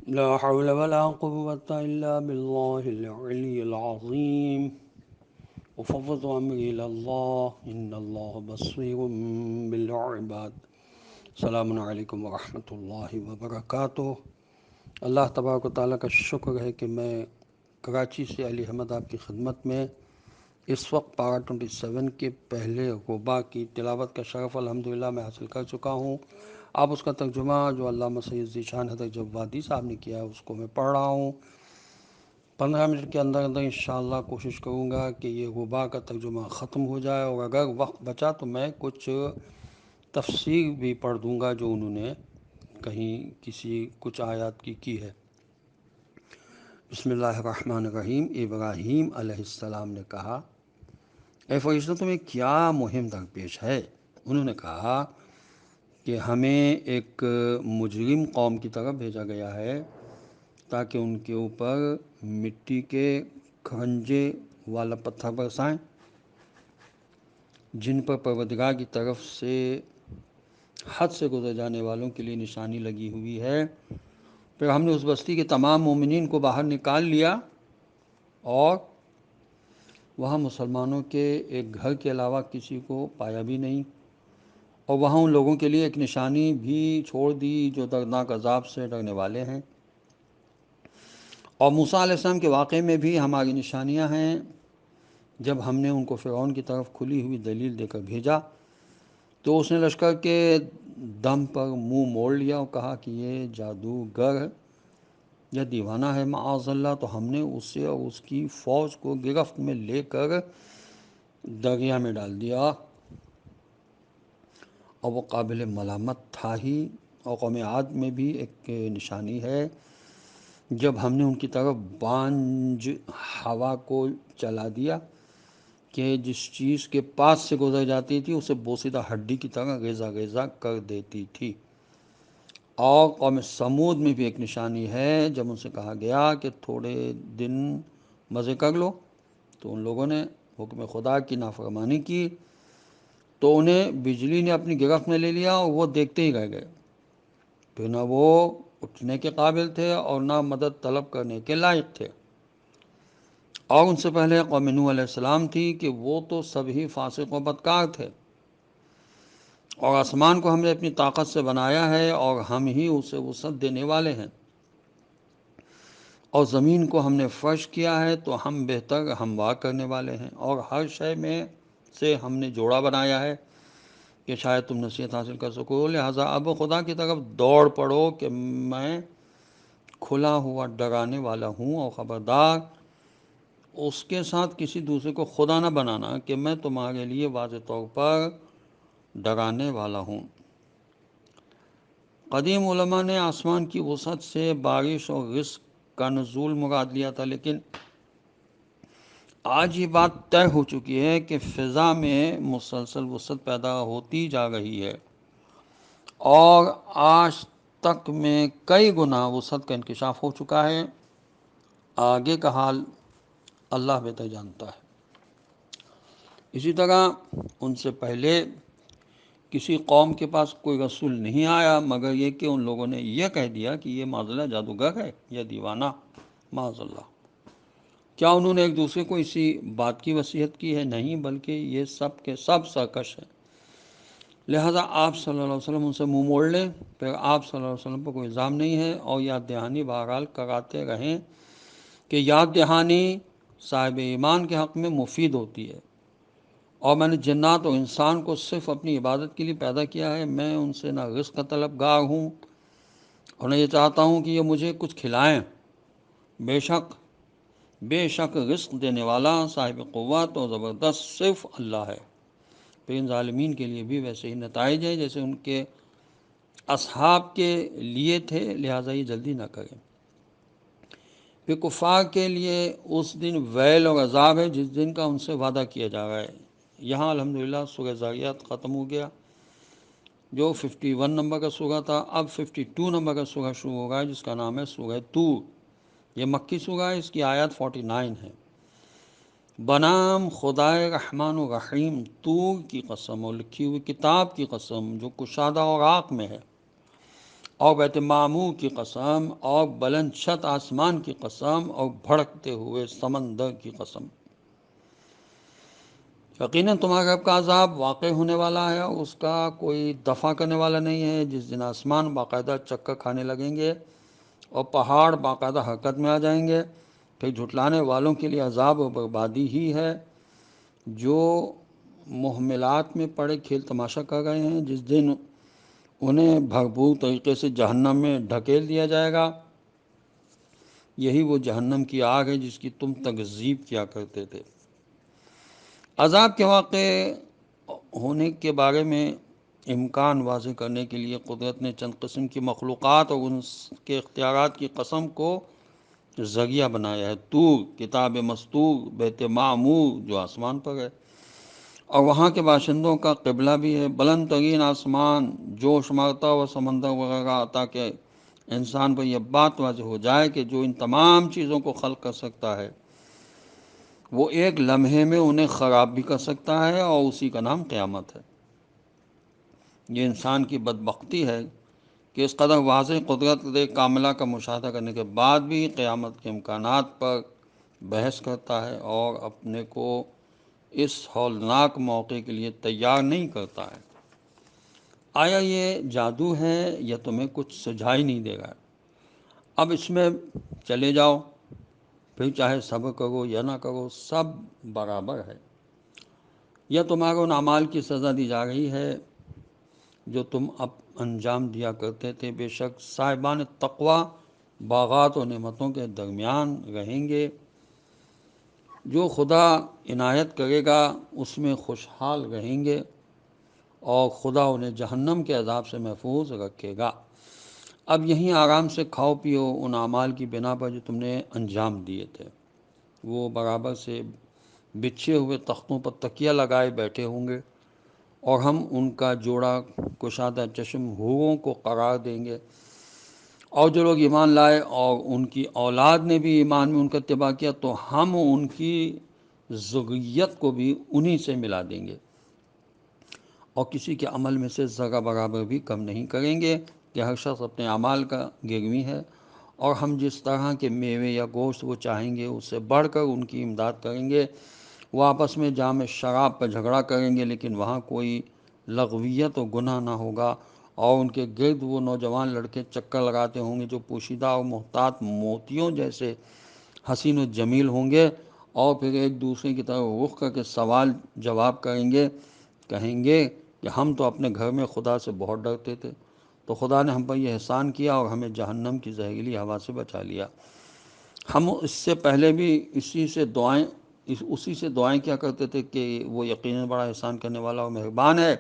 لا حول ولا قوة إلا بالله العلي العظيم وفوض أمري إلى الله إن الله بصير بالعباد. السلام علیکم ورحمۃ اللہ وبرکاتہ۔ اللہ تبارک و تعالیٰ کا شکر ہے کہ میں کراچی سے علی احمد آپ کی خدمت میں اس وقت پارہ 27 کے پہلے غبا کی تلاوت کا شرف الحمدللہ میں حاصل کر چکا ہوں۔ اب اس کا ترجمہ جو علامہ سید ذیشان حضرت جوادی صاحب نے کیا ہے اس کو میں پڑھ رہا ہوں۔ 15 منٹ کے اندر اندر انشاءاللہ کوشش کروں گا کہ یہ غبا کا ترجمہ ختم ہو جائے، اور اگر وقت بچا تو میں کچھ تفسیر بھی پڑھ دوں گا جو انہوں نے کہیں کچھ آیات کی ہے۔ بسم اللہ الرحمن الرحیم۔ ابراہیم علیہ السلام نے کہا، اے فرشتوں تمہیں کیا مہم درپیش ہے؟ انہوں نے کہا کہ ہمیں ایک مجرم قوم کی طرف بھیجا گیا ہے تاکہ ان کے اوپر مٹی کے کھرنجے والا پتھر برسائیں جن پر پروردگار کی طرف سے حد سے گزر جانے والوں کے لیے نشانی لگی ہوئی ہے۔ پھر ہم نے اس بستی کے تمام مومنین کو باہر نکال لیا اور وہاں مسلمانوں کے ایک گھر کے علاوہ کسی کو پایا بھی نہیں، اور وہاں ان لوگوں کے لیے ایک نشانی بھی چھوڑ دی جو دردناک عذاب سے ڈرنے والے ہیں۔ اور موسیٰ علیہ السلام کے واقعے میں بھی ہماری نشانیاں ہیں۔ جب ہم نے ان کو فرعون کی طرف کھلی ہوئی دلیل دے کر بھیجا تو اس نے لشکر کے دم پر منہ موڑ لیا اور کہا کہ یہ جادوگر یا دیوانہ ہے معاذ اللہ۔ تو ہم نے اسے اور اس کی فوج کو گرفت میں لے کر دریا میں ڈال دیا، اور وہ قابل ملامت تھا ہی۔ اور قوم عاد میں بھی ایک نشانی ہے، جب ہم نے ان کی طرف بانج ہوا کو چلا دیا کہ جس چیز کے پاس سے گزر جاتی تھی اسے بوسیدہ ہڈی کی طرح غیزہ غیزہ کر دیتی تھی۔ اور قوم سمود میں بھی ایک نشانی ہے، جب ان سے کہا گیا کہ تھوڑے دن مزے کر لو تو ان لوگوں نے حکم خدا کی نافرمانی کی، تو انہیں بجلی نے اپنی گرفت میں لے لیا اور وہ دیکھتے ہی رہ گئے۔ پھر نہ وہ اٹھنے کے قابل تھے اور نہ مدد طلب کرنے کے لائق تھے۔ اور ان سے پہلے قوم نوح علیہ السلام تھی کہ وہ تو سب ہی فاسق و بدکار تھے۔ اور آسمان کو ہم نے اپنی طاقت سے بنایا ہے اور ہم ہی اسے وسعت دینے والے ہیں، اور زمین کو ہم نے فرش کیا ہے تو ہم بہتر ہموار کرنے والے ہیں، اور ہر شے میں سے ہم نے جوڑا بنایا ہے کہ شاید تم نصیحت حاصل کر سکو۔ لہٰذا اب خدا کی طرف دوڑ پڑو کہ میں کھلا ہوا ڈرانے والا ہوں، اور خبردار اس کے ساتھ کسی دوسرے کو خدا نہ بنانا کہ میں تمہارے لیے واضح طور پر ڈرانے والا ہوں۔ قدیم علماء نے آسمان کی وسعت سے بارش اور رزق کا نزول مراد لیا تھا، لیکن آج یہ بات طے ہو چکی ہے کہ فضا میں مسلسل وسعت پیدا ہوتی جا رہی ہے، اور آج تک میں کئی گنا وسعت کا انکشاف ہو چکا ہے۔ آگے کا حال اللہ بہتر جانتا ہے۔ اسی طرح ان سے پہلے کسی قوم کے پاس کوئی رسول نہیں آیا مگر یہ کہ ان لوگوں نے یہ کہہ دیا کہ یہ معاذ اللہ جادوگر ہے یا دیوانہ، معاذ اللہ۔ کیا انہوں نے ایک دوسرے کو اسی بات کی وصیت کی ہے؟ نہیں، بلکہ یہ سب کے سب سرکش ہیں۔ لہذا آپ صلی اللہ علیہ وسلم ان سے منہ موڑ لیں۔ پھر آپ صلی اللہ علیہ وسلم پر کوئی الزام نہیں ہے، اور یاد دہانی بہرحال کراتے رہیں کہ یاد دہانی صاحب ایمان کے حق میں مفید ہوتی ہے۔ اور میں نے جنات اور انسان کو صرف اپنی عبادت کے لیے پیدا کیا ہے۔ میں ان سے نہ رزق کا طلبگار ہوں اور نہ یہ چاہتا ہوں کہ یہ مجھے کچھ کھلائیں۔ بے شک رزق دینے والا، صاحب قوت اور زبردست صرف اللہ ہے۔ پھر ان ظالمین کے لیے بھی ویسے ہی نتائج ہیں جیسے ان کے اصحاب کے لیے تھے، لہٰذا یہ جلدی نہ کریں۔ پھر کفار کے لیے اس دن ویل اور عذاب ہے جس دن کا ان سے وعدہ کیا جا رہا ہے۔ یہاں الحمدللہ سورہ ذاریات ختم ہو گیا جو 51 نمبر کا سورہ تھا۔ اب 52 نمبر کا سورہ شروع ہوگا جس کا نام ہے سورہ طور۔ یہ مکی سورہ ہے، اس کی آیات 49 ہے۔ بنام خدائے رحمان و رحیم، طور کی قسم اور لکھی ہوئی کتاب کی قسم جو کشادہ اور راق میں ہے، اور بیت معمور کی قسم، اور بلند چھت آسمان کی قسم، اور بھڑکتے ہوئے سمندر کی قسم، یقیناً تمہارے رب کا عذاب واقع ہونے والا ہے، اور اس کا کوئی دفع کرنے والا نہیں ہے۔ جس دن آسمان باقاعدہ چکر کھانے لگیں گے اور پہاڑ باقاعدہ حرکت میں آ جائیں گے، پھر جھٹلانے والوں کے لیے عذاب و بربادی ہی ہے، جو محملات میں پڑے کھیل تماشا کر رہے ہیں۔ جس دن انہیں بھرپور طریقے سے جہنم میں ڈھکیل دیا جائے گا، یہی وہ جہنم کی آگ ہے جس کی تم تکذیب کیا کرتے تھے۔ عذاب کے واقع ہونے کے بارے میں امکان واضح کرنے کے لیے قدرت نے چند قسم کی مخلوقات اور ان کے اختیارات کی قسم کو ذریعہ بنایا ہے۔ طور، کتاب مستور، بیت معمور جو آسمان پر ہے اور وہاں کے باشندوں کا قبلہ بھی ہے، بلند ترین آسمان، جوش مارتا ہوا سمندر وغیرہ، تاکہ انسان پر یہ بات واضح ہو جائے کہ جو ان تمام چیزوں کو خلق کر سکتا ہے وہ ایک لمحے میں انہیں خراب بھی کر سکتا ہے، اور اسی کا نام قیامت ہے۔ یہ انسان کی بدبختی ہے کہ اس قدر واضح قدرت کاملہ کا مشاہدہ کرنے کے بعد بھی قیامت کے امکانات پر بحث کرتا ہے اور اپنے کو اس ہولناک موقع کے لیے تیار نہیں کرتا ہے۔ آیا یہ جادو ہے یا تمہیں کچھ سجھائی نہیں دے گا؟ اب اس میں چلے جاؤ، پھر چاہے صبر کرو یا نہ کرو، سب برابر ہے، یا تمہارے ان اعمال کی سزا دی جا رہی ہے جو تم اب انجام دیا کرتے تھے۔ بے شک صاحبان تقوی باغات و نعمتوں کے درمیان رہیں گے، جو خدا عنایت کرے گا اس میں خوشحال رہیں گے، اور خدا انہیں جہنم کے عذاب سے محفوظ رکھے گا۔ اب یہیں آرام سے کھاؤ پیو ان اعمال کی بنا پر جو تم نے انجام دیے تھے۔ وہ برابر سے بچھے ہوئے تختوں پر تکیہ لگائے بیٹھے ہوں گے، اور ہم ان کا جوڑا کشادہ چشم حوروں کو قرار دیں گے۔ اور جو لوگ ایمان لائے اور ان کی اولاد نے بھی ایمان میں ان کا اتباع کیا تو ہم ان کی ذریت کو بھی انہی سے ملا دیں گے، اور کسی کے عمل میں سے ذرہ برابر بھی کم نہیں کریں گے، کہ ہر شخص اپنے اعمال کا گروی ہے، اور ہم جس طرح کے میوے یا گوشت وہ چاہیں گے اس سے بڑھ کر ان کی امداد کریں گے۔ وہ آپس میں جام شراب پر جھگڑا کریں گے، لیکن وہاں کوئی لغویت و گناہ نہ ہوگا، اور ان کے گرد وہ نوجوان لڑکے چکر لگاتے ہوں گے جو پوشیدہ اور محتاط موتیوں جیسے حسین و جمیل ہوں گے، اور پھر ایک دوسرے کی طرف رخ کر کے سوال جواب کریں گے، کہیں گے کہ ہم تو اپنے گھر میں خدا سے بہت ڈرتے تھے، تو خدا نے ہم پر یہ احسان کیا اور ہمیں جہنم کی زہریلی ہوا سے بچا لیا۔ ہم اس سے پہلے بھی اسی سے دعائیں کیا کرتے تھے کہ وہ یقیناً بڑا احسان کرنے والا اور مہربان ہے۔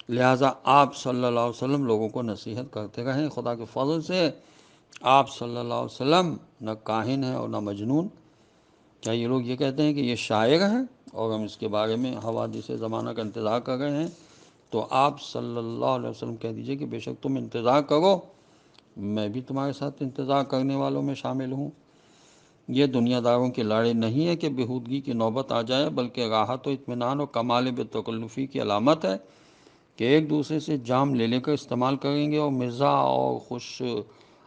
لہٰذا آپ صلی اللہ علیہ وسلم لوگوں کو نصیحت کرتے رہیں۔ خدا کے فضل سے آپ صلی اللہ علیہ وسلم نہ کاہن ہیں اور نہ مجنون۔ کیا یہ لوگ یہ کہتے ہیں کہ یہ شاعر ہے اور ہم اس کے بارے میں حوادث زمانہ کا انتظار کر رہے ہیں؟ تو آپ صلی اللہ علیہ وسلم کہہ دیجئے کہ بے شک تم انتظار کرو، میں بھی تمہارے ساتھ انتظار کرنے والوں میں شامل ہوں۔ یہ دنیا داروں کے لاڑے نہیں ہے کہ بہودگی کی نوبت آ جائے، بلکہ راحت و اطمینان و کمال بے تکلفی کی علامت ہے کہ ایک دوسرے سے جام لے کر استعمال کریں گے، اور مزاح اور خوش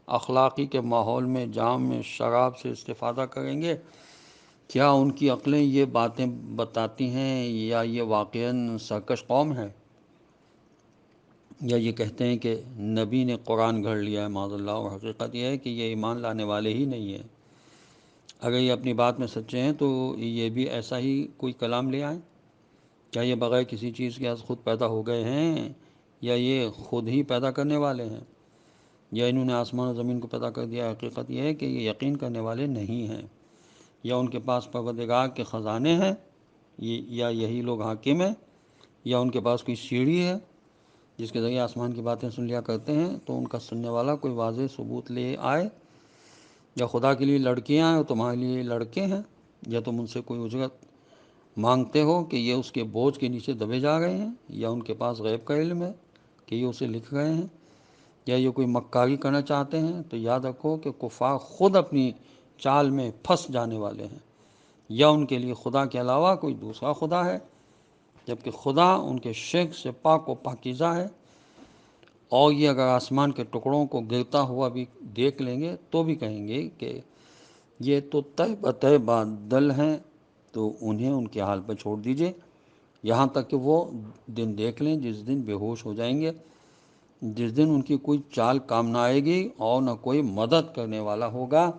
اخلاقی کے ماحول میں جام میں شراب سے استفادہ کریں گے۔ کیا ان کی عقلیں یہ باتیں بتاتی ہیں، یا یہ واقعاً سرکش قوم ہے؟ یا یہ کہتے ہیں کہ نبی نے قرآن گھڑ لیا ہے معاذ اللہ، اور حقیقت یہ ہے کہ یہ ایمان لانے والے ہی نہیں ہیں۔ اگر یہ اپنی بات میں سچے ہیں تو یہ بھی ایسا ہی کوئی کلام لے آئیں۔ کیا یہ بغیر کسی چیز کے از خود پیدا ہو گئے ہیں، یا یہ خود ہی پیدا کرنے والے ہیں، یا انہوں نے آسمان و زمین کو پیدا کر دیا؟ حقیقت یہ ہے کہ یہ یقین کرنے والے نہیں ہیں۔ یا ان کے پاس پروردگار کے خزانے ہیں، یا یہی لوگ حاکم ہیں، یا ان کے پاس کوئی سیڑھی ہے جس کے ذریعے آسمان کی باتیں سن لیا کرتے ہیں، تو ان کا سننے والا کوئی واضح ثبوت لے آئے۔ یا خدا کے لیے لڑکیاں ہیں اور تمہارے لیے لڑکے ہیں، یا تم ان سے کوئی اجرت مانگتے ہو کہ یہ اس کے بوجھ کے نیچے دبے جا رہے ہیں، یا ان کے پاس غیب کا علم ہے کہ یہ اسے لکھ رہے ہیں، یا یہ کوئی مکاری کرنا چاہتے ہیں؟ تو یاد رکھو کہ کفار خود اپنی چال میں پھنس جانے والے ہیں، یا ان کے لیے خدا کے علاوہ کوئی دوسرا خدا ہے، جبکہ خدا ان کے شرک سے پاک و پاکیزہ ہے۔ اور یہ اگر آسمان کے ٹکڑوں کو گرتا ہوا بھی دیکھ لیں گے تو بھی کہیں گے کہ یہ تو طے بطے بادل ہیں، تو انہیں ان کے حال پر چھوڑ دیجئے، یہاں تک کہ وہ دن دیکھ لیں جس دن بے ہوش ہو جائیں گے، جس دن ان کی کوئی چال کام نہ آئے گی اور نہ کوئی مدد کرنے والا ہوگا،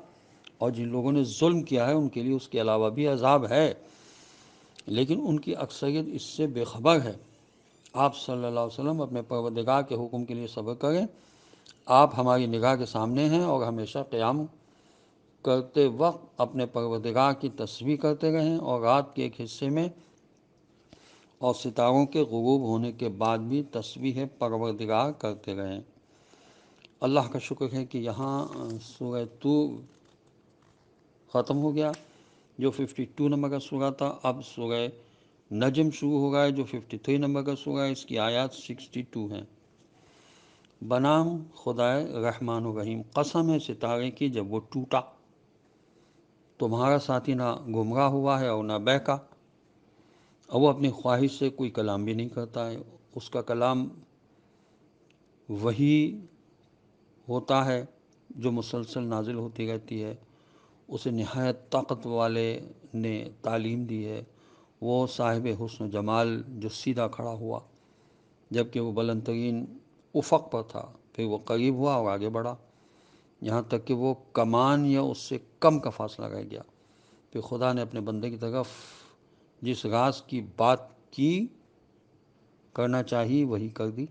اور جن لوگوں نے ظلم کیا ہے ان کے لیے اس کے علاوہ بھی عذاب ہے، لیکن ان کی اکثریت اس سے بے خبر ہے۔ آپ صلی اللہ علیہ وسلم اپنے پروردگار کے حکم کے لیے صبر کریں، آپ ہماری نگاہ کے سامنے ہیں، اور ہمیشہ قیام کرتے وقت اپنے پروردگار کی تسبیح کرتے رہیں، اور رات کے ایک حصے میں اور ستاروں کے غروب ہونے کے بعد بھی تسبیح پروردگار کرتے رہیں۔ اللہ کا شکر ہے کہ یہاں سورہ طور ختم ہو گیا جو 52 نمبر کا سورہ تھا۔ اب سورہ نجم شروع ہو گیا ہے جو 53 نمبر کا سورہ ہے، اس کی آیات 62 ہیں۔ بنام خدائے رحمان و رحیم، قسم ہے ستارے کی جب وہ ٹوٹا، تمہارا ساتھی نہ گمراہ ہوا ہے اور نہ بہکا، اور وہ اپنی خواہش سے کوئی کلام بھی نہیں کرتا ہے، اس کا کلام وہی ہوتا ہے جو مسلسل نازل ہوتی رہتی ہے، اسے نہایت طاقت والے نے تعلیم دی ہے، وہ صاحب حسن و جمال جو سیدھا کھڑا ہوا جبکہ وہ بلند ترین افق پر تھا، پھر وہ قریب ہوا اور آگے بڑھا یہاں تک کہ وہ کمان یا اس سے کم کا فاصلہ رہ گیا، پھر خدا نے اپنے بندے کی طرف جس راز کی بات کی کرنا چاہیے وہی کر دی،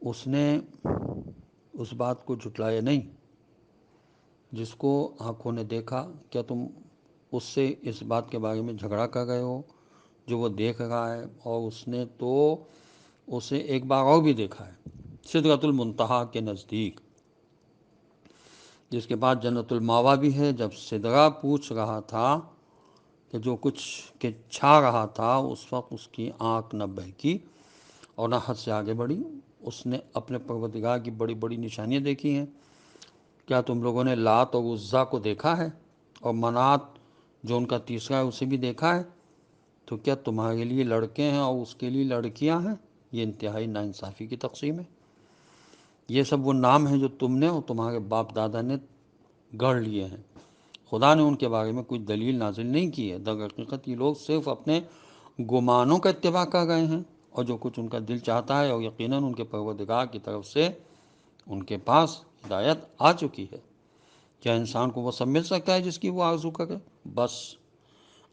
اس نے اس بات کو جھٹلایا نہیں جس کو آنکھوں نے دیکھا۔ کیا تم اس سے اس بات کے بارے میں جھگڑا کر رہے ہو جو وہ دیکھ رہا ہے؟ اور اس نے تو اسے ایک بار اور بھی دیکھا ہے، سدرۃ المنتہا کے نزدیک، جس کے بعد جنت الماوا بھی ہے۔ جب سدرہ پوچھ رہا تھا کہ جو کچھ کہ چھا رہا تھا، اس وقت اس کی آنکھ نہ بہکی اور نہ حد سے آگے بڑھی، اس نے اپنے پروردگار کی بڑی بڑی نشانیاں دیکھی ہیں۔ کیا تم لوگوں نے لات اور عزیٰ کو دیکھا ہے، اور منات جو ان کا تیسرا ہے اسے بھی دیکھا ہے؟ تو کیا تمہارے لیے لڑکے ہیں اور اس کے لیے لڑکیاں ہیں؟ یہ انتہائی ناانصافی کی تقسیم ہے۔ یہ سب وہ نام ہیں جو تم نے اور تمہارے باپ دادا نے گڑھ لیے ہیں، خدا نے ان کے بارے میں کوئی دلیل نازل نہیں کی ہے۔ در حقیقت یہ لوگ صرف اپنے گمانوں کا اتباع کر گئے ہیں، اور جو کچھ ان کا دل چاہتا ہے، اور یقیناً ان کے پروردگار کی طرف سے ان کے پاس ہدایت آ چکی ہے۔ کیا انسان کو وہ سب مل سکتا ہے جس کی وہ آرزو کرے؟ بس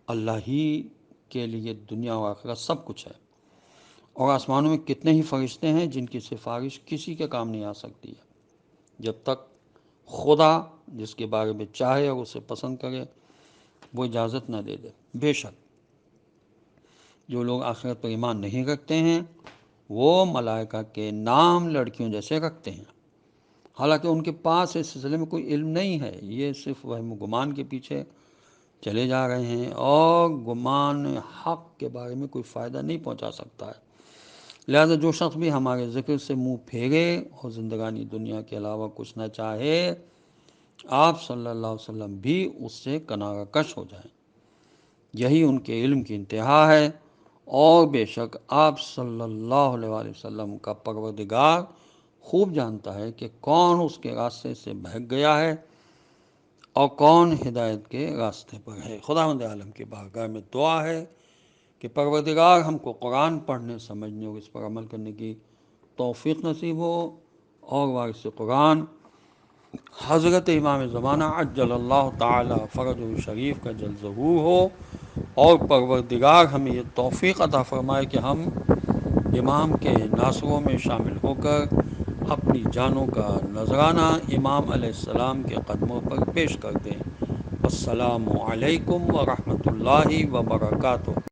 اللہ ہی کے لیے دنیا و آخرت سب کچھ ہے، اور آسمانوں میں کتنے ہی فرشتے ہیں جن کی سفارش کسی کے کام نہیں آ سکتی ہے جب تک خدا جس کے بارے میں چاہے اور اسے پسند کرے وہ اجازت نہ دے دے۔ بے شک جو لوگ آخرت پر ایمان نہیں رکھتے ہیں وہ ملائکہ کے نام لڑکیوں جیسے رکھتے ہیں، حالانکہ ان کے پاس اس سلسلے میں کوئی علم نہیں ہے، یہ صرف وہم و گمان کے پیچھے چلے جا رہے ہیں، اور گمان حق کے بارے میں کوئی فائدہ نہیں پہنچا سکتا ہے۔ لہذا جو شخص بھی ہمارے ذکر سے منہ پھیرے اور زندگانی دنیا کے علاوہ کچھ نہ چاہے، آپ صلی اللہ علیہ وسلم بھی اس سے کنارہ کش ہو جائیں، یہی ان کے علم کی انتہا ہے۔ اور بے شک آپ صلی اللہ علیہ وآلہ وسلم کا پروردگار خوب جانتا ہے کہ کون اس کے راستے سے بہک گیا ہے اور کون ہدایت کے راستے پر ہے۔ خداوند عالم کی بارگاہ میں دعا ہے کہ پروردگار ہم کو قرآن پڑھنے، سمجھنے اور اس پر عمل کرنے کی توفیق نصیب ہو، اور وارث قرآن حضرت امام زمانہ عجل اللہ تعالی فرجہ شریف کا جل ظہور ہو، اور پروردگار ہمیں یہ توفیق عطا فرمائے کہ ہم امام کے ناصروں میں شامل ہو کر اپنی جانوں کا نذرانہ امام علیہ السلام کے قدموں پر پیش کر دیں۔ السلام علیکم ورحمۃ اللہ وبرکاتہ۔